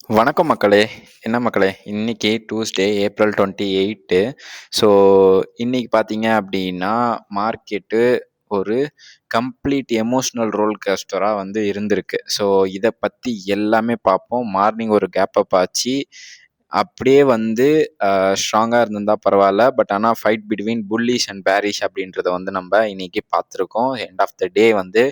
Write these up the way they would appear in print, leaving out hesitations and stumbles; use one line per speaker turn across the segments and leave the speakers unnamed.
வணக்கம் மக்களே! என்ன மக்களே, இன்னைக்கு டியூஸ்டே ஏப்ரல் 28. ஸோ, இன்னைக்கு பார்த்தீங்க அப்டின்னா, மார்க்கெட்டு ஒரு கம்ப்ளீட் எமோஷனல் ரோல் கோஸ்டரா வந்து இருந்திருக்கு. ஸோ, இத பத்தி எல்லாமே பார்ப்போம். மார்னிங் ஒரு கேப் அப் ஆச்சு. அப்படியே வந்து ஸ்ட்ராங்கா இருந்திருந்தா பரவால்ல. பட் ஆனா fight between bullish and bearish அப்படின்றத வந்து நம்ப இன்னைக்கு பார்த்துருக்கோம். எண்ட் ஆஃப் த டே வந்து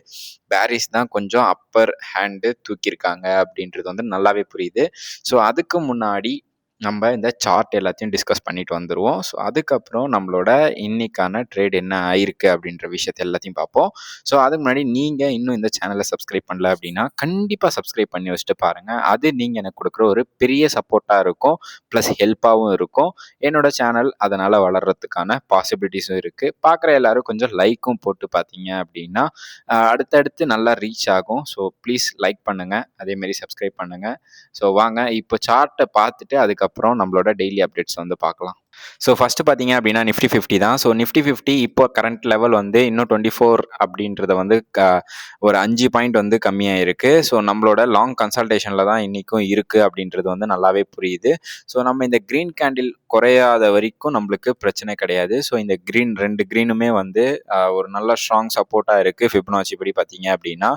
பேரிஸ் தான் கொஞ்சம் அப்பர் ஹேண்டு தூக்கியிருக்காங்க அப்படின்றது வந்து நல்லாவே புரியுது. ஸோ, அதுக்கு முன்னாடி நம்ப இந்த சார்ட் எல்லாத்தையும் டிஸ்கஸ் பண்ணிட்டு வந்துருவோம். ஸோ, அதுக்கப்புறம் நம்மளோட இன்னைக்கான ட்ரேட் என்ன ஆயிருக்கு அப்படின்ற விஷயத்த எல்லாத்தையும் பார்ப்போம். ஸோ, அதுக்கு முன்னாடி நீங்க இன்னும் இந்த சேனல சப்ஸ்கிரைப் பண்ணல அப்படின்னா, கண்டிப்பா சப்ஸ்கிரைப் பண்ணி வச்சுட்டு பாருங்க. அது நீங்க எனக்கு குடுக்குற ஒரு பெரிய சப்போர்ட்டா இருக்கும். ப்ளஸ் ஹெல்ப்பாவும் இருக்கும். என்னோட சேனல் அதனால வளர்றதுக்கான பாசிபிலிட்டீஸும் இருக்கு. பார்க்குற எல்லாரும் கொஞ்சம் லைக்கும் போட்டு பார்த்தீங்க அப்படின்னா, அடுத்தடுத்து நல்லா ரீச் ஆகும். ஸோ, ப்ளீஸ் லைக் பண்ணுங்க. அதேமாரி சப்ஸ்கிரைப் பண்ணுங்க. ஸோ, வாங்க இப்போ சார்ட்ட பார்த்துட்டு அதுக்கப்புறம் நம்மளோட டெய்லி அப்டேட்ஸ் வந்து பார்க்கலாம். ஸோ, ஃபர்ஸ்ட் பார்த்தீங்க அப்படின்னா நிஃப்டி 50 தான். ஸோ, நிஃப்டி 50 இப்போ கரண்ட் லெவல் வந்து இன்னும் 24 அப்படின்றத வந்து ஒரு 5 பாயிண்ட் வந்து கம்மியாயிருக்கு. ஸோ, நம்மளோட லாங் கன்சல்டேஷன்ல தான் இன்னைக்கும் இருக்கு அப்படின்றது வந்து நல்லாவே புரியுது. ஸோ, நம்ம இந்த கிரீன் கேண்டில் குறையாத வரைக்கும் நம்மளுக்கு பிரச்சனை கிடையாது. ஸோ, இந்த 2 கிரீனுமே வந்து ஒரு நல்ல ஸ்ட்ராங் சப்போர்ட்டா இருக்கு. ஃபிபனாச்சி படி பார்த்தீங்க அப்படின்னா,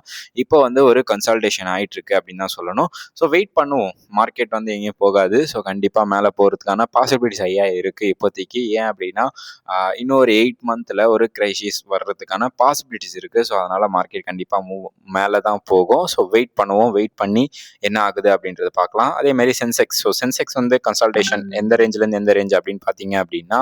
இப்போ வந்து ஒரு கன்சல்டேஷன் ஆயிட்டு இருக்கு அப்படின்னு தான் சொல்லணும். ஸோ, வெயிட் பண்ணுவோம். மார்க்கெட் வந்து எங்கேயும் போகாது. ஸோ, கண்டிப்பா மேல போறதுக்கான பாசிபிலிட்டிஸ் ஹையா இருக்கு இப்போதைக்கு. ஏன் அப்படின்னா, இன்னும் ஒரு 8 மந்த்ல ஒரு கிரைசிஸ் வர்றதுக்கான பாசிபிலிட்டிஸ் இருக்கு. ஸோ, அதனால மார்க்கெட் கண்டிப்பா மேல தான் போகும். ஸோ, வெயிட் பண்ணுவோம். வெயிட் பண்ணி என்ன ஆகுது அப்படின்றத பார்க்கலாம். அதே மாதிரி சென்செக்ஸ். ஸோ, சென்செக்ஸ் வந்து கன்சல்டேஷன் எந்த ரேஞ்சில இருந்து எந்த ரேஞ்ச் அப்படின்னு பார்த்தீங்க அப்படின்னா,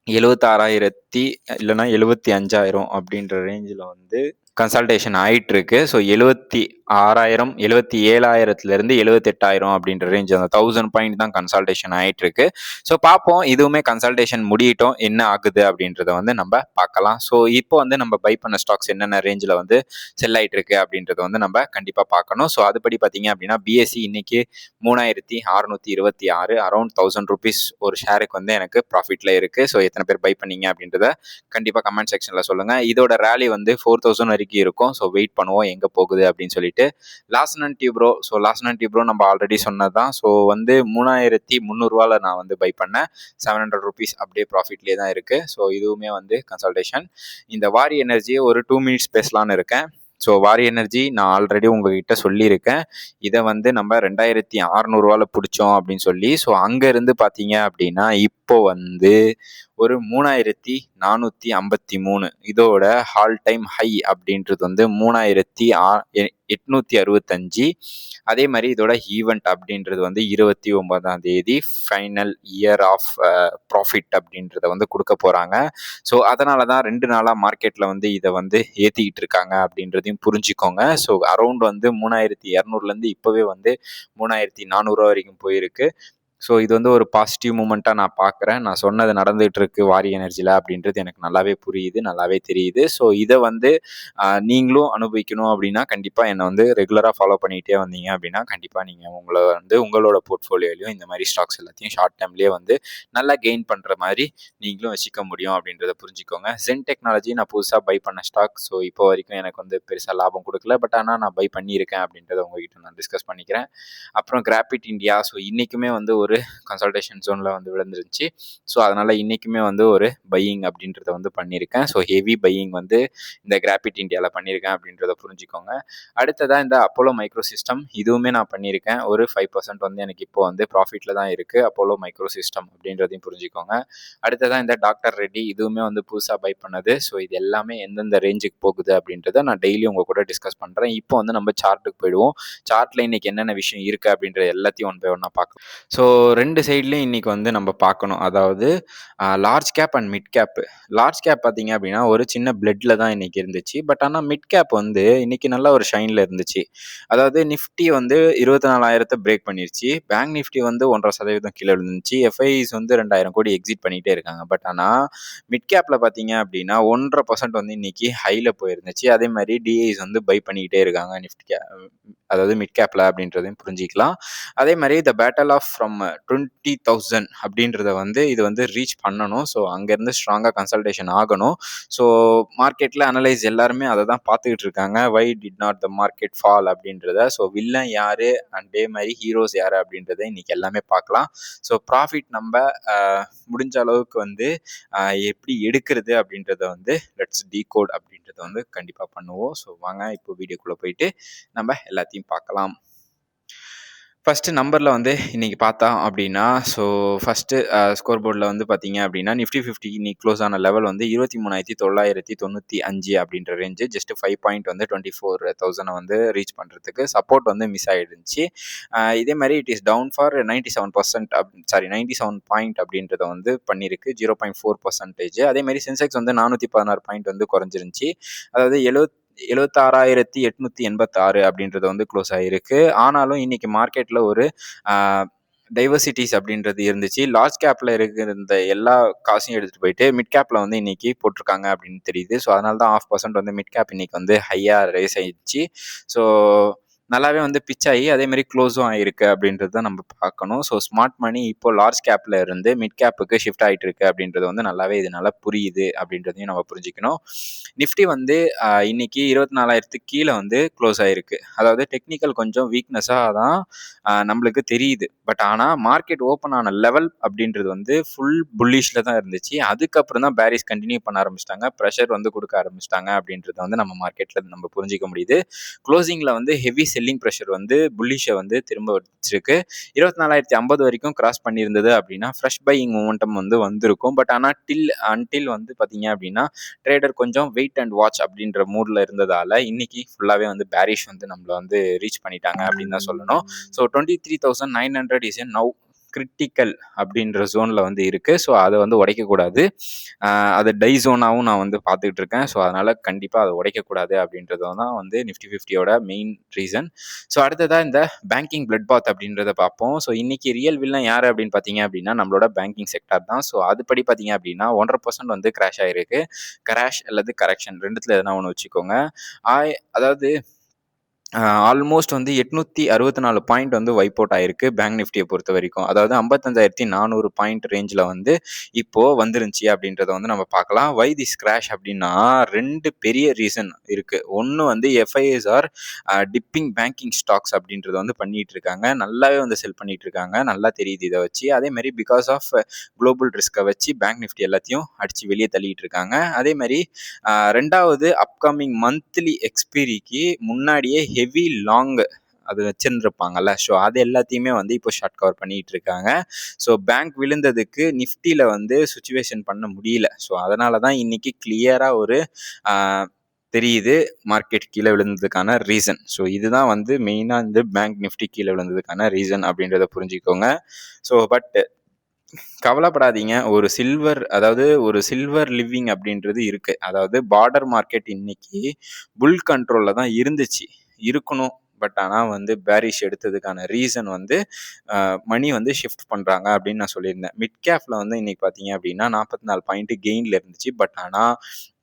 76,000 இல்லைன்னா 75,000 அப்படின்ற ரேஞ்சில் வந்து கன்சல்டேஷன் ஆயிட்டு இருக்கு. ஸோ, 76,000 77,000லேருந்து 78,000 அப்படின்ற ரேஞ்ச் அந்த 1000 பாயிண்ட் தான் கன்சல்டேஷன் ஆயிட்டு இருக்கு. ஸோ, பார்ப்போம். இதுவுமே கன்சல்டேஷன் முடியட்டும். என்ன ஆகுது அப்படின்றத வந்து நம்ம பார்க்கலாம். ஸோ, இப்போ வந்து நம்ம பை பண்ண ஸ்டாக்ஸ் என்னென்ன ரேஞ்சில் வந்து செல் ஆயிட்டு இருக்கு அப்படின்றத வந்து நம்ம கண்டிப்பாக பார்க்கணும். ஸோ, அதுபடி பார்த்தீங்க அப்படின்னா பிஎஸ்சி இன்னைக்கு 3,626 அரௌண்ட் 1000 ருபீஸ் ஒரு ஷேருக்கு வந்து எனக்கு ப்ராஃபிட்ல இருக்கு. ஸோ, எத்தனை பேர் பை பண்ணீங்க அப்படின்றத கண்டிப்பாக கமெண்ட் செக்ஷனில் சொல்லுங்க. இதோட ரேலி வந்து 4000 வரைக்கும் இருக்கும். ஸோ, வெயிட் பண்ணுவோம் எங்கே போகுது அப்படின்னு சொல்லிட்டு. Larson and Toubro. So, Larson and Toubro நம்ம ஆல்ரெடி சொன்னது தான். ஸோ, வந்து 3,300 நான் வந்து பை பண்ணேன். 700 ருபீஸ் அப்படியே ப்ராஃபிட்லேயே தான் இருக்கு. ஸோ, இதுவுமே வந்து கன்சல்டேஷன். இந்த வாரி எனர்ஜியை ஒரு 2 மினிட்ஸ் பேசலான்னு இருக்கேன். ஸோ, வாரி எனர்ஜி நான் ஆல்ரெடி உங்ககிட்ட சொல்லியிருக்கேன். இதை வந்து நம்ம 2,600 பிடிச்சோம் அப்படின்னு சொல்லி. ஸோ, அங்கேருந்து பார்த்தீங்க அப்படின்னா இப்போ வந்து ஒரு 3,453 இதோட ஆல் டைம் ஹை அப்படின்றது வந்து 3,865. அதே மாதிரி இதோட ஈவெண்ட் அப்படின்றது வந்து 29ஆம் தேதி ஃபைனல் இயர் ஆஃப் ப்ராஃபிட் அப்படின்றத வந்து கொடுக்க போகிறாங்க. ஸோ, அதனால தான் 2 நாளாக மார்க்கெட்டில் வந்து இதை வந்து ஏற்றிக்கிட்டு இருக்காங்க அப்படின்றதையும் புரிஞ்சுக்கோங்க. ஸோ, அரௌண்ட் வந்து 3,200லேருந்து இப்போவே வந்து 3,400 வரைக்கும் போயிருக்கு. ஸோ, இது வந்து ஒரு பாசிட்டிவ் மூமெண்ட்டாக நான் பார்க்குறேன். நான் சொன்னது நடந்துகிட்டு இருக்கு வாரி எனர்ஜியில் அப்படின்றது எனக்கு நல்லாவே புரியுது, நல்லாவே தெரியுது. ஸோ, இதை வந்து நீங்களும் அனுபவிக்கணும் அப்படின்னா கண்டிப்பாக என்னை வந்து ரெகுலராக ஃபாலோ பண்ணிகிட்டே வந்தீங்க அப்படின்னா கண்டிப்பாக நீங்கள் உங்களை வந்து உங்களோட போர்ட்ஃபோலியோலையும் இந்த மாதிரி ஸ்டாக்ஸ் எல்லாத்தையும் ஷார்ட் டைம்லேயே வந்து நல்லா கெயின் பண்ணுற மாதிரி நீங்களும் வச்சுக்க முடியும் அப்படின்றத புரிஞ்சுக்கோங்க. ஜென் டெக்னாலஜி நான் புதுசாக பை பண்ண ஸ்டாக். ஸோ, இப்போ வரைக்கும் எனக்கு வந்து பெருசாக லாபம் கொடுக்கல. பட் ஆனால் நான் பை பண்ணியிருக்கேன் அப்படின்றத உங்ககிட்ட நான் டிஸ்கஸ் பண்ணிக்கிறேன். அப்புறம் கிராபிட் இந்தியா. ஸோ, இன்றைக்குமே வந்து ஒரு கன்சல்டேஷன் ஜோனில் வந்து விழுந்துருச்சு. ஸோ, அதனால் இன்றைக்குமே வந்து ஒரு பையிங் அப்படின்றத வந்து பண்ணியிருக்கேன். ஸோ, ஹெவி பையிங் வந்து இந்த கிராபிட் இந்தியாவில் பண்ணியிருக்கேன் அப்படின்றத புரிஞ்சுக்கோங்க. அடுத்ததாக இந்த அப்போலோ மைக்ரோ சிஸ்டம் இதுவுமே நான் பண்ணியிருக்கேன். ஒரு 5% வந்து எனக்கு இப்போ வந்து ப்ராஃபிட்டில் தான் இருக்குது அப்போலோ மைக்ரோ சிஸ்டம் அப்படின்றதையும் புரிஞ்சுக்கோங்க. அடுத்ததாக இந்த டாக்டர் ரெட்டி இதுவுமே வந்து புதுசாக பை பண்ணது. ஸோ, இது எல்லாமே எந்தெந்த ரேஞ்சுக்கு போகுது அப்படின்றத நான் டெய்லி உங்கள் கூட டிஸ்கஸ் பண்ணுறேன். இப்போ வந்து நம்ம சார்ட்டுக்கு போயிடுவோம். சார்ட்டில் இன்றைக்கி என்னென்ன விஷயம் இருக்குது அப்படின்ற எல்லாத்தையும் ஒன் பை ஒன்னாக பார்க்கலாம். ஸோ, 2 சைட்லேயும் இன்றைக்கி வந்து நம்ம பார்க்கணும். அதாவது large cap and mid cap. Large cap பார்த்தீங்க அப்படின்னா ஒரு சின்ன பிளட்ல தான் இன்றைக்கி இருந்துச்சு. பட் ஆனால் மிட் கேப் வந்து இன்றைக்கி நல்ல ஒரு ஷைனில் இருந்துச்சு. அதாவது நிஃப்டி வந்து 24,000 பிரேக் பண்ணிருச்சு. பேங்க் நிஃப்டி வந்து 1.5% கீழே விழுந்துச்சு. எஃப்ஐஸ் வந்து 2,000 கோடி எக்ஸிட் பண்ணிகிட்டே இருக்காங்க. பட் ஆனால் மிட் கேப்பில் பார்த்தீங்க அப்படின்னா 1.5% வந்து இன்றைக்கி ஹையில் போயிருந்துச்சு. அதே மாதிரி டிஐஸ் வந்து பை பண்ணிக்கிட்டே இருக்காங்க நிஃப்டி அதாவது மிட் கேப்ல அப்படின்றதையும் புரிஞ்சிக்கலாம். அதே மாதிரி த பேட்டல் ஆஃப் ஃப்ரம் 20,000 அப்படின்றத வந்து இது வந்து ரீச் பண்ணணும். ஸோ அங்கேருந்து ஸ்ட்ராங்காக கன்சல்டேஷன் ஆகணும். ஸோ மார்க்கெட்டில் அனலைஸ் எல்லாருமே அதை தான் பார்த்துக்கிட்டு இருக்காங்க. Why did not the market fall அப்படின்றத. ஸோ வில்லன் யாரு அதே மாதிரி ஹீரோஸ் யாரு அப்படின்றத இன்னைக்கு எல்லாமே பார்க்கலாம். ஸோ ப்ராஃபிட் நம்ம முடிஞ்ச அளவுக்கு வந்து எப்படி எடுக்கிறது அப்படின்றத வந்து லெட்ஸ் டீகோட் அப்படின்றத வந்து கண்டிப்பாக பண்ணுவோம். ஸோ வாங்க இப்போ வீடியோக்குள்ளே போயிட்டு நம்ம எல்லாத்தையும் பார்க்கலாம். ஃபஸ்ட்டு நம்பரில் வந்து இன்றைக்கி பார்த்தோம் அப்படின்னா, ஸோ ஃபஸ்ட்டு ஸ்கோர் போர்டில் வந்து பார்த்தீங்க அப்படின்னா நிஃப்டி 50 இன்னைக்கு க்ளோஸ் ஆன லெவல் வந்து 23,995 அப்படின்ற ரேஞ்சு. ஜஸ்ட் 5 பாயிண்ட் வந்து 24,000 வந்து ரீச் பண்ணுறதுக்கு சப்போர்ட் வந்து மிஸ் ஆகிடுச்சு. இதே மாதிரி it is down for 97% 97 point அப்படின்றத வந்து பண்ணியிருக்கு, 0.4%. அதேமாதிரி சென்செக்ஸ் வந்து 416 பாயிண்ட் வந்து குறைஞ்சிருந்துச்சி. அதாவது 76,886 அப்படின்றது வந்து க்ளோஸ் ஆகிருக்கு. ஆனாலும் இன்னைக்கு மார்க்கெட்டில் ஒரு டைவர்சிட்டிஸ் அப்படின்றது இருந்துச்சு. லார்ஜ் கேப்பில் இருக்கிற எல்லா காசையும் எடுத்துகிட்டு போயிட்டு மிட் கேப்பில் வந்து இன்னைக்கு போட்டிருக்காங்க அப்படின்னு தெரியுது. ஸோ அதனால தான் 0.5% வந்து மிட் கேப் இன்னைக்கு வந்து ஹையாக ரைஸ் ஆயிடுச்சு. ஸோ நல்லாவே வந்து பிச் ஆகி அதேமாதிரி க்ளோஸும் ஆகிருக்கு அப்படின்றது தான் நம்ம பார்க்கணும். ஸோ ஸ்மார்ட் மணி இப்போ லார்ஜ் கேப்பில் இருந்து மிட் கேப்புக்கு ஷிஃப்ட் ஆகிட்டு இருக்கு அப்படின்றது வந்து நல்லாவே இதனால புரியுது அப்படின்றதையும் நம்ம புரிஞ்சுக்கணும். நிஃப்டி வந்து இன்னைக்கு 24,000 கீழே வந்து க்ளோஸ் ஆகிருக்கு. அதாவது டெக்னிக்கல் கொஞ்சம் வீக்னஸாக தான் நம்மளுக்கு தெரியுது. பட் ஆனால் மார்க்கெட் ஓப்பன் ஆன லெவல் அப்படின்றது வந்து ஃபுல் புல்லிஷில் தான் இருந்துச்சு. அதுக்கப்புறம் தான் பேரிஸ் கண்டினியூ பண்ண ஆரம்பிச்சிட்டாங்க, ப்ரெஷர் வந்து கொடுக்க ஆரம்பிச்சிட்டாங்க அப்படின்றத வந்து நம்ம மார்க்கெட்டில் நம்ம புரிஞ்சிக்க முடியுது. க்ளோசிங்கில் வந்து ஹெவி செல்லிங் ப்ரெஷர் வந்து புல்லிஷை வந்து திரும்ப வச்சிருக்கு. 24,050 வரைக்கும் கிராஸ் பண்ணியிருந்தது அப்படின்னா ஃப்ரெஷ் பையிங் மூமெண்டம் வந்து வந்திருக்கும். பட் ஆனால் அன்டில் வந்து பார்த்தீங்க அப்படின்னா ட்ரேடர் கொஞ்சம் வெயிட் அண்ட் வாட்ச் அப்படின்ற மூடில் இருந்ததால் இன்னைக்கு ஃபுல்லாகவே வந்து பேரிஷ் வந்து நம்மளை வந்து ரீச் பண்ணிட்டாங்க அப்படின்னு தான் சொல்லணும். So 23,900 is a noun critical அப்படின்ற ஜோனில் வந்து இருக்குது. ஸோ அதை வந்து உடைக்கக்கூடாது. அது டை ஜோனாகவும் நான் வந்து பார்த்துக்கிட்டு இருக்கேன். ஸோ அதனால் கண்டிப்பாக அதை உடைக்கக்கூடாது அப்படின்றது தான் வந்து நிஃப்டி 50யோட மெயின் ரீசன். ஸோ அடுத்ததாக இந்த பேங்கிங் பிளட் பாத் அப்படின்றத பார்ப்போம். ஸோ இன்னைக்கு ரியல் வில்லன் யார் அப்படின்னு பார்த்தீங்க அப்படின்னா நம்மளோட பேங்கிங் செக்டார் தான். ஸோ அதுபடி பார்த்தீங்க அப்படின்னா 1.5% வந்து கிராஷ் ஆகிருக்கு. கிராஷ் அல்லது கரெக்ஷன் ரெண்டுத்தில் எதனா ஒன்று வச்சுக்கோங்க. அதாவது ஆல்மோஸ்ட் வந்து 864 பாயிண்ட் வந்து வைப் அவுட் ஆயிருக்கு பேங்க் நிஃப்டியை பொறுத்த வரைக்கும். அதாவது 55,400 பாயிண்ட் ரேஞ்சில் வந்து இப்போது வந்துருந்துச்சு அப்படின்றத வந்து நம்ம பார்க்கலாம். வை திஸ் கிராஷ் அப்படின்னா 2 பெரிய ரீசன் இருக்குது. ஒன்று வந்து எஃப்ஐஎஸ்ஆர் டிப்பிங் பேங்கிங் ஸ்டாக்ஸ் அப்படின்றத வந்து பண்ணிகிட்டு இருக்காங்க. நல்லாவே வந்து செல் பண்ணிகிட்டு இருக்காங்க, நல்லா தெரியுது இதை வச்சு. அதேமாதிரி பிகாஸ் ஆஃப் குளோபல் ரிஸ்க்கை வச்சு பேங்க் நிஃப்டி எல்லாத்தையும் அடித்து வெளியே தள்ளிட்டு இருக்காங்க. அதேமாதிரி ரெண்டாவது அப்கமிங் மந்த்லி எக்ஸ்பீரிக்கு முன்னாடியே ஹெவி லாங் அது வச்சுருந்துருப்பாங்கல்ல. ஸோ அது எல்லாத்தையுமே வந்து இப்போ ஷார்ட் கவர் பண்ணிகிட்டு இருக்காங்க. ஸோ பேங்க் விழுந்ததுக்கு நிஃப்டியில் வந்து சுச்சுவேஷன் பண்ண முடியல. ஸோ அதனால தான் இன்னைக்கு கிளியராக ஒரு தெரியுது மார்க்கெட் கீழே விழுந்ததுக்கான ரீசன். ஸோ இதுதான் வந்து மெயினாக இந்த பேங்க் நிஃப்டி கீழே விழுந்ததுக்கான ரீசன் அப்படின்றத புரிஞ்சுக்கோங்க. ஸோ பட் கவலைப்படாதீங்க. ஒரு சில்வர் லிவிங் அப்படின்றது இருக்கு. அதாவது பார்டர் மார்க்கெட் இன்னைக்கு புல் கண்ட்ரோல்ல தான் இருக்கணும். பட் ஆனால் வந்து பேரிஷ் எடுத்ததுக்கான ரீசன் வந்து மணி வந்து ஷிஃப்ட் பண்ணுறாங்க அப்படின்னு நான் சொல்லியிருந்தேன். மிட் கேப்ல வந்து இன்னைக்கு பார்த்தீங்க அப்படின்னா 44 பாயிண்ட் கெயினில் இருந்துச்சு. பட் ஆனால்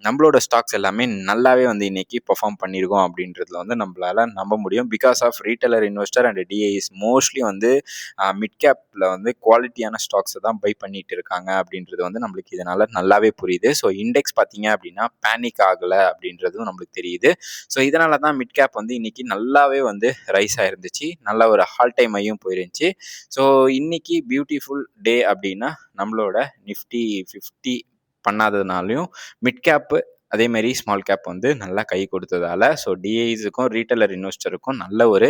நம்மளோட ஸ்டாக்ஸ் எல்லாமே நல்லாவே வந்து இன்னைக்கு பெர்ஃபார்ம் பண்ணியிருக்கோம் அப்படின்றதுல வந்து நம்மளால நம்ப முடியும். Because of retailer investor and DIIs mostly வந்து மிட் கேப்பில் வந்து குவாலிட்டியான ஸ்டாக்ஸை தான் பை பண்ணிட்டு இருக்காங்க அப்படின்றது வந்து நம்மளுக்கு இதனால் நல்லாவே புரியுது. ஸோ இண்டெக்ஸ் பார்த்தீங்க அப்படின்னா பேனிக் ஆகலை அப்படின்றதும் நம்மளுக்கு தெரியுது. ஸோ இதனால தான் மிட் கேப் வந்து இன்னைக்கு நல்லாவே வந்து ரைஸ் ஆயிருந்துச்சு, நல்ல ஒரு ஹால் டைம் ஆகியும் போயிருந்துச்சு. ஸோ இன்னைக்கு பியூட்டிஃபுல் டே அப்படின்னா நம்மளோட நிஃப்டி 50 பண்ணாததுனாலையும் மிட் கேப்பு அதேமாரி ஸ்மால் கேப் வந்து நல்லா கை கொடுத்ததால ஸோ டிஐஸுக்கும் ரீட்டைலர் இன்வெஸ்டருக்கும் நல்ல ஒரு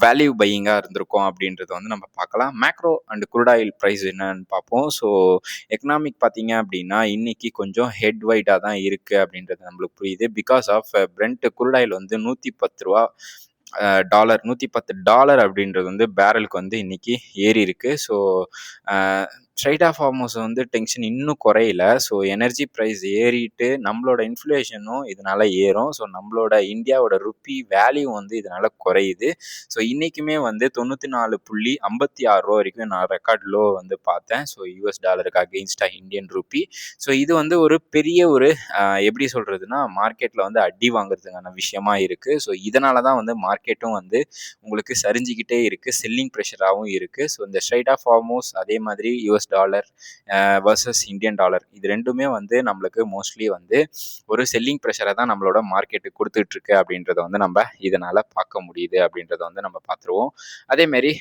வேல்யூ பையிங்காக இருந்திருக்கும் அப்படின்றத வந்து நம்ம பார்க்கலாம். Macro and crude oil price என்னன்னு பார்ப்போம். ஸோ எக்கனாமிக் பார்த்தீங்க அப்படின்னா இன்னைக்கு கொஞ்சம் ஹெட் வைட்டாக தான் இருக்குது அப்படின்றது நம்மளுக்கு புரியுது. Because of brent crude oil வந்து $110 $110 அப்படின்றது வந்து பேரலுக்கு வந்து இன்னைக்கு ஏறி இருக்கு. ஸோ ஸ்ட்ரைட் ஆஃப் ஹார்மோஸ் வந்து டென்ஷன் இன்னும் குறையல. ஸோ எனர்ஜி ப்ரைஸ் ஏறிட்டு நம்மளோட இன்ஃப்ளேஷனும் இதனால ஏறும். ஸோ நம்மளோட இந்தியாவோட ருப்பி வேல்யூ வந்து இதனால குறையுது. ஸோ இன்னைக்குமே வந்து $94.56 வரைக்கும் நான் ரெக்கார்ட் லோ வந்து பார்த்தேன். ஸோ யூஎஸ் டாலருக்கு அகெயின்ஸ்டா இந்தியன் ருப்பி. ஸோ இது வந்து ஒரு பெரிய ஒரு எப்படி சொல்றதுன்னா மார்க்கெட்ல வந்து அடி வாங்குறதுக்கான விஷயமா இருக்கு. ஸோ இதனால தான் வந்து மார்க்கெட்டும் வந்து உங்களுக்கு சரிஞ்சுக்கிட்டே இருக்கு. செல்லிங் ப்ரெஷராகவும் இருக்கு. ஸோ இந்த ஸ்ட்ரைட் ஆஃப் ஹார்மோஸ் அதே மாதிரி US dollar versus Indian dollar இது ரெண்டுமே வந்து நம்மளுக்கு மோஸ்ட்லி வந்து ஒரு செல்லிங் ப்ரெஷரை தான் நம்மளோட மார்க்கெட்டுக்கு கொடுத்துட்டு இருக்கு அப்படின்றத வந்து நம்ம இதனால பார்க்க முடியுது அப்படின்றத வந்து நம்ம பார்த்துருவோம். அதேமாரி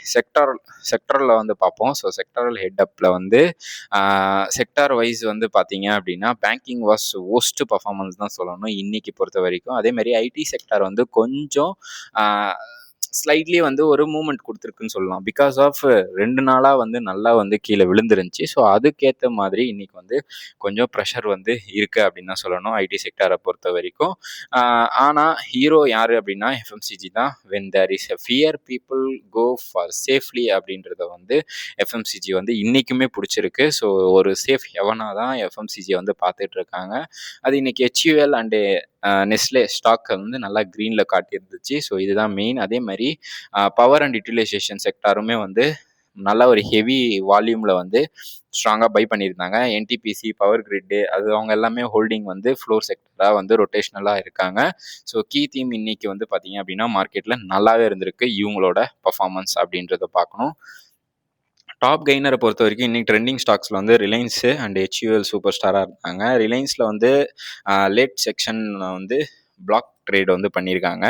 செக்டரில் வந்து பார்ப்போம். ஸோ செக்டரல் ஹெட்அப்பில் வந்து செக்டார் வைஸ் வந்து பார்த்தீங்க அப்படின்னா பேங்கிங் வாஸ் worst பர்ஃபார்மன்ஸ் தான் சொல்லணும் இன்னைக்கு பொறுத்த வரைக்கும். அதேமாரி ஐடி செக்டார் வந்து கொஞ்சம் ஸ்லைட்லி வந்து ஒரு மூவ்மெண்ட் கொடுத்துருக்குன்னு சொல்லலாம். பிகாஸ் ஆஃப் 2 நாளாக வந்து நல்லா வந்து கீழே விழுந்துருந்துச்சு. ஸோ அதுக்கேற்ற மாதிரி இன்னைக்கு வந்து கொஞ்சம் ப்ரெஷர் வந்து இருக்குது அப்படின்னு தான் சொல்லணும் ஐடி செக்டாரை பொறுத்த வரைக்கும். ஆனால் ஹீரோ யார் அப்படின்னா எஃப்எம்சிஜி தான். When there is a fear people go for safely அப்படின்றத வந்து எஃப்எம்சிஜி வந்து இன்றைக்குமே பிடிச்சிருக்கு. ஸோ ஒரு சேஃப் ஹெவனாக தான் எஃப்எம்சிஜி வந்து பார்த்துட்டு இருக்காங்க. அது இன்னைக்கு ஹெச்யூஎல் அண்டு நெஸ்லே ஸ்டாக் வந்து நல்லா க்ரீனில் காட்டியிருந்துச்சு. ஸோ இதுதான் மெயின். அதே மாதிரி பவர் அண்ட் யூட்டிலைசேஷன் செக்டாருமே வந்து நல்ல ஒரு ஹெவி வால்யூமில் வந்து ஸ்ட்ராங்காக பை பண்ணியிருந்தாங்க. என்டிபிசி, பவர் கிரிட்டு அது அவங்க எல்லாமே ஹோல்டிங் வந்து ஃப்ளோர் செக்டராக வந்து ரொட்டேஷ்னலாக இருக்காங்க. ஸோ கீ தீம் இன்னைக்கு வந்து பார்த்தீங்க அப்படின்னா மார்க்கெட்டில் நல்லாவே இருந்திருக்கு. இவங்களோட பர்ஃபார்மன்ஸ் அப்படின்றத பார்க்கணும். டாப் கெய்னரை பொறுத்த வரைக்கும் இன்னைக்கு ட்ரெண்டிங் ஸ்டாக்ஸில் வந்து ரிலையன்ஸு அண்ட் ஹெச்யூஎல் சூப்பர் ஸ்டாராக இருக்காங்க. ரிலையன்ஸில் வந்து லேட் செக்ஷன் வந்து பிளாக் ட்ரேட் வந்து பண்ணியிருக்காங்க.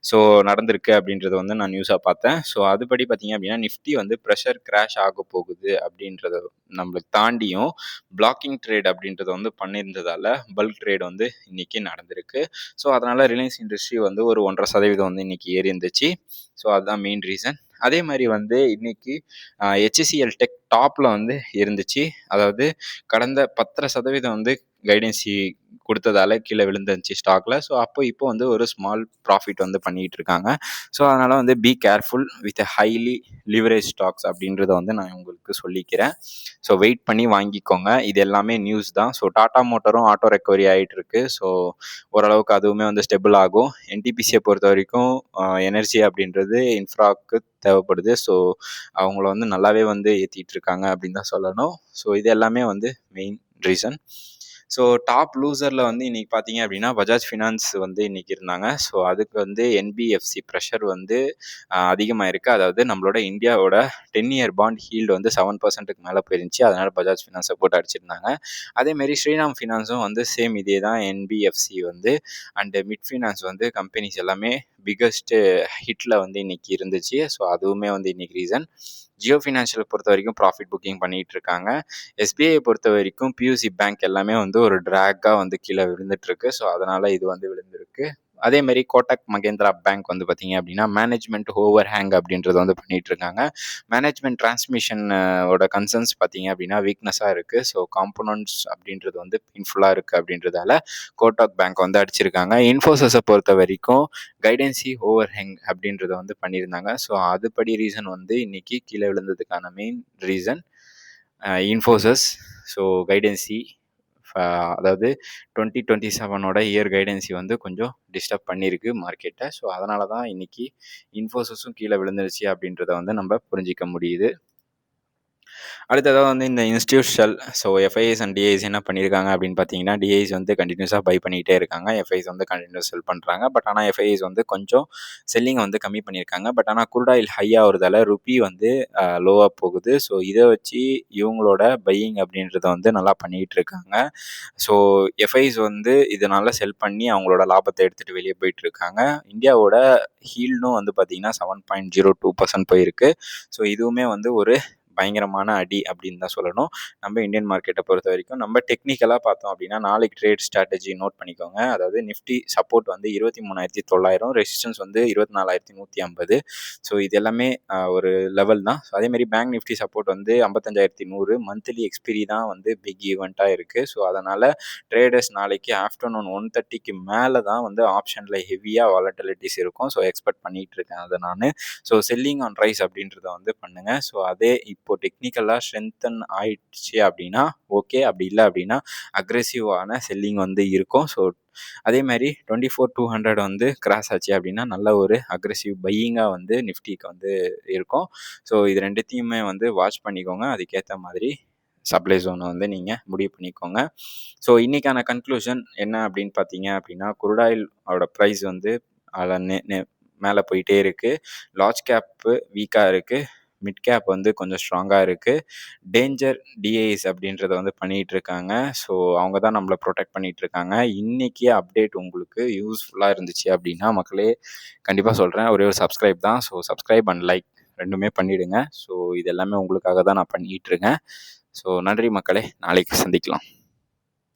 ஸோ நடந்திருக்கு அப்படின்றத வந்து நான் நியூஸாக பார்த்தேன். ஸோ அதுபடி பார்த்தீங்க அப்படின்னா நிஃப்டி வந்து ப்ரெஷர் கிராஷ் ஆக போகுது அப்படின்றத நம்மளுக்கு தாண்டியும் பிளாக்கிங் ட்ரேட் அப்படின்றத வந்து பண்ணியிருந்ததால் பல்க் ட்ரேட் வந்து இன்னைக்கு நடந்திருக்கு. ஸோ அதனால் ரிலையன்ஸ் இண்டஸ்ட்ரி வந்து ஒரு 1.5% வந்து இன்னைக்கு ஏறி இருந்துச்சு. ஸோ அதுதான் மெயின் ரீசன். அதே மாதிரி வந்து இன்னைக்கு ஹெச்சிஎல் டெக் டாப்பில் வந்து இருந்துச்சு. அதாவது கடந்த 10% வந்து கைடன்சி கொடுத்ததால கீழே விழுந்துருந்துச்சு ஸ்டாக்ல. ஸோ இப்போ வந்து ஒரு ஸ்மால் ப்ராஃபிட் வந்து பண்ணிட்டு இருக்காங்க. ஸோ அதனால வந்து be careful with highly leverage stocks அப்படின்றத வந்து நான் உங்களுக்கு சொல்லிக்கிறேன். ஸோ வெயிட் பண்ணி வாங்கிக்கோங்க. இது எல்லாமே நியூஸ் தான். ஸோ டாடா மோட்டரும் ஆட்டோ ரெக்கவரி ஆகிட்டு இருக்கு. ஸோ ஓரளவுக்கு அதுவுமே வந்து ஸ்டெபிள் ஆகும். என்டிபிசியை பொறுத்த வரைக்கும் எனர்ஜி அப்படின்றது இன்ஃப்ராக்கு தேவைப்படுது. ஸோ அவங்கள வந்து நல்லாவே வந்து ஏற்றிட்டு இருக்காங்க அப்படின்னு தான் சொல்லணும். ஸோ இது எல்லாமே வந்து மெயின் ரீசன். ஸோ டாப் லூசரில் வந்து இன்னைக்கு பார்த்தீங்க அப்படின்னா பஜாஜ் ஃபினான்ஸ் வந்து இன்னைக்கு இருந்தாங்க. ஸோ அதுக்கு வந்து என்பிஎஃப்சி ப்ரெஷர் வந்து அதிகமாக இருக்குது. அதாவது நம்மளோட இந்தியாவோட 10 இயர் பாண்ட் ஹீல்டு வந்து 7%க்கு மேலே போயிருந்துச்சு. அதனால் பஜாஜ் ஃபினான்ஸை போட்டு அடிச்சிருந்தாங்க. அதேமாரி ஸ்ரீராம் ஃபினான்ஸும் வந்து சேம் இதே தான். என்பிஎஃப்சி வந்து அண்டு மிட் ஃபினான்ஸ் வந்து கம்பெனிஸ் எல்லாமே பிக்கஸ்ட்டு ஹிட்டில் வந்து இன்னைக்கு இருந்துச்சு. ஸோ அதுவுமே வந்து இன்னைக்கு ரீசன். ஜியோ ஃபினான்ஷியல் பொறுத்த வரைக்கும் ப்ராஃபிட் புக்கிங் பண்ணிகிட்டு இருக்காங்க. எஸ்பிஐ பொறுத்த வரைக்கும் பியூசி பேங்க் எல்லாமே வந்து ஒரு ட்ராக்காக வந்து கீழே விழுந்துட்டுருக்கு. ஸோ அதனால் இது வந்து விழுந்திருக்கு. அதேமாரி கோட்டக் மகேந்திரா பேங்க் வந்து பார்த்தீங்க அப்படின்னா மேனேஜ்மெண்ட் ஓவர் ஹேங் அப்படின்றத வந்து பண்ணிகிட்டு இருக்காங்க. மேனேஜ்மெண்ட் டிரான்ஸ்மிஷனோட கன்சர்ன்ஸ் பார்த்தீங்க அப்படின்னா வீக்னஸாக இருக்குது. ஸோ காம்பனன்ட்ஸ் அப்படின்றது வந்து பெயின்ஃபுல்லாக இருக்குது அப்படின்றதால கோட்டக் பேங்க் வந்து அடிச்சிருக்காங்க. இன்ஃபோசிஸை பொறுத்த வரைக்கும் கைடன்சி ஓவர் ஹேங் அப்படின்றத வந்து பண்ணியிருந்தாங்க. ஸோ அதுபடி ரீசன் வந்து இன்னைக்கு கீழே விழுந்ததுக்கான மெயின் ரீசன் இன்ஃபோசிஸ். ஸோ கைடன்சி அதாவது 2027 இயர் கைடன்சி வந்து கொஞ்சம் டிஸ்டர்ப் பண்ணியிருக்கு மார்க்கெட்டை. ஸோ அதனால தான் இன்னைக்கு இன்ஃபோசிஸும் கீழே விழுந்துருச்சு அப்படின்றத வந்து நம்ம புரிஞ்சிக்க முடியுது. அடுத்ததாக வந்து இந்த இன்ஸ்டியூஷனல் எஃப்ஐஎஸ் அண்ட் டிஐஸ் என்ன பண்ணியிருக்காங்க அப்படின்னு பார்த்தீங்கன்னா டிஐஸ் வந்து கண்டினியூஸாக பை பண்ணிகிட்டே இருக்காங்க. எஃப்ஐஎஸ் வந்து கண்டினியூஸ் செல் பண்ணுறாங்க. பட் ஆனால் எஃப்ஐஎஸ் வந்து கொஞ்சம் செல்லிங்கை வந்து கம்மி பண்ணியிருக்காங்க. பட் ஆனால் குரூட் ஆயில் ஹையாக வருதால ருப்பி வந்து லோவாக போகுது. ஸோ இதை வச்சு இவங்களோட பையிங் அப்படின்றத வந்து நல்லா பண்ணிகிட்டு இருக்காங்க. ஸோ எஃப்ஐஎஸ் வந்து இதனால் செல் பண்ணி அவங்களோட லாபத்தை எடுத்துகிட்டு வெளியே போயிட்டு இருக்காங்க. இந்தியாவோட ஹீல்டும் வந்து பார்த்திங்கன்னா 7.02% போயிருக்கு. ஸோ இதுவுமே வந்து ஒரு பயங்கரமான அடி அப்படின்னு தான் சொல்லணும். நம்ம இந்தியன் மார்க்கெட்டை பொறுத்த வரைக்கும் நம்ம டெக்னிக்கலாக பார்த்தோம் அப்படின்னா நாளைக்கு ட்ரேட் ஸ்ட்ராட்டஜி நோட் பண்ணிக்கோங்க. அதாவது நிஃப்டி சப்போர்ட் வந்து 23,900, ரெசிஸ்டன்ஸ் வந்து 24,150. ஸோ இது எல்லாமே ஒரு லெவல் தான். ஸோ அதேமாதிரி பேங்க் நிஃப்டி சப்போர்ட் வந்து 55,100. மந்த்லி எக்ஸ்பிரி தான் வந்து பிக் ஈவெண்ட்டாக இருக்குது. ஸோ அதனால் ட்ரேடர்ஸ் நாளைக்கு ஆஃப்டர்நூன் 1:30க்கு மேலே தான் வந்து ஆப்ஷனில் ஹெவியாக வாலட்டிலிட்டிஸ் இருக்கும். ஸோ எக்ஸ்பெக்ட் பண்ணிகிட்டு இருக்கேன் அதை நான். ஸோ செல்லிங் ஆன் ரைஸ் அப்படின்றத வந்து பண்ணுங்கள். ஸோ அதே இப்போ இப்போ டெக்னிக்கலாக ஸ்ட்ரென்தன் ஆயிடுச்சு அப்படின்னா ஓகே, அப்படி இல்லை அப்படின்னா அக்ரெசிவான செல்லிங் வந்து இருக்கும். ஸோ அதே மாதிரி 24,200 வந்து கிராஸ் ஆச்சு அப்படின்னா நல்ல ஒரு அக்ரெசிவ் பையிங்காக வந்து நிஃப்டிக்கு வந்து இருக்கும். ஸோ இது ரெண்டுத்தையுமே வந்து வாட்ச் பண்ணிக்கோங்க. அதுக்கேற்ற மாதிரி சப்ளை ஜோனை வந்து நீங்கள் முடிவு பண்ணிக்கோங்க. ஸோ இன்றைக்கான கன்க்ளூஷன் என்ன அப்படின்னு பார்த்தீங்க அப்படின்னா, குருடாயிலோட ப்ரைஸ் வந்து அதில் மேலே போயிட்டே இருக்குது. லார்ஜ் கேப்பு வீக்காக இருக்குது, மிட் கேப் வந்து கொஞ்சம் ஸ்ட்ராங்காக இருக்குது. டேஞ்சர் டிஐஸ் அப்படின்றத வந்து பண்ணிகிட்டு இருக்காங்க. ஸோ அவங்க தான் நம்மளை ப்ரொடெக்ட் பண்ணிகிட்டு இருக்காங்க. இன்றைக்கி அப்டேட் உங்களுக்கு யூஸ்ஃபுல்லாக இருந்துச்சு அப்படின்னா மக்களே, கண்டிப்பாக சொல்கிறேன், ஒரே ஒரு சப்ஸ்கிரைப் தான். ஸோ சப்ஸ்கிரைப் அண்ட் லைக் ரெண்டுமே பண்ணிவிடுங்க. ஸோ இது எல்லாமே உங்களுக்காக தான் நான் பண்ணிகிட்டு இருக்கேன். ஸோ நன்றி மக்களே, நாளைக்கு சந்திக்கலாம்.